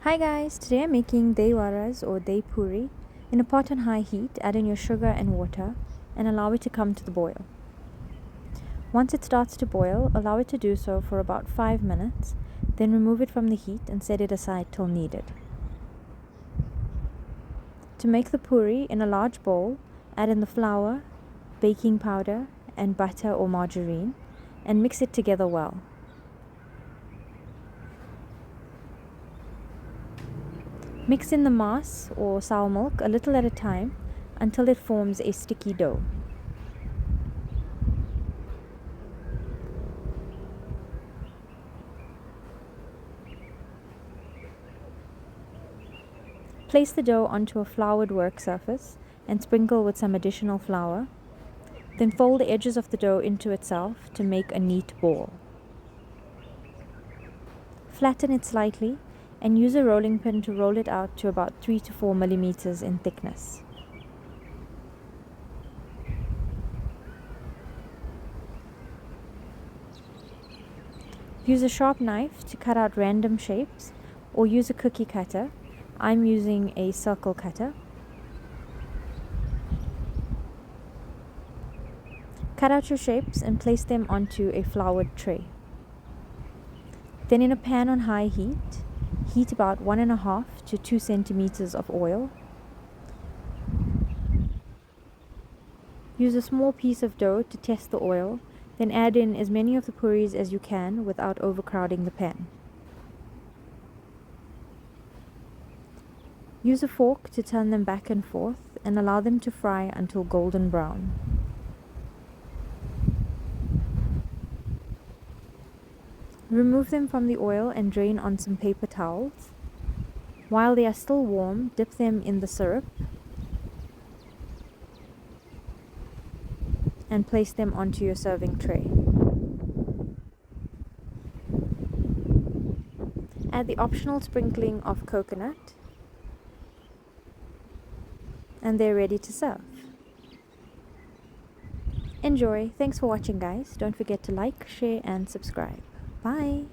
Hi guys, today I'm making Dhaiwaras or Dhaipuri in a pot on high heat. Add in your sugar and water and allow it to come to the boil. Once it starts to boil, allow it to do so for about 5 minutes, then remove it from the heat and set it aside till needed. To make the puri, in a large bowl, add in the flour, baking powder and butter or margarine and mix it together well. Mix in the maas or sour milk a little at a time until it forms a sticky dough. Place the dough onto a floured work surface and sprinkle with some additional flour. Then fold the edges of the dough into itself to make a neat ball. Flatten it slightly and use a rolling pin to roll it out to about 3 to 4 millimeters in thickness. Use a sharp knife to cut out random shapes or use a cookie cutter. I'm using a circle cutter. Cut out your shapes and place them onto a floured tray. Then in a pan on high heat, heat about 1.5 to 2 centimeters of oil. Use a small piece of dough to test the oil, then add in as many of the puris as you can without overcrowding the pan. Use a fork to turn them back and forth and allow them to fry until golden brown. Remove them from the oil and drain on some paper towels. While they are still warm, dip them in the syrup and place them onto your serving tray. Add the optional sprinkling of coconut and they're ready to serve. Enjoy! Thanks for watching guys. Don't forget to like, share and subscribe. Bye!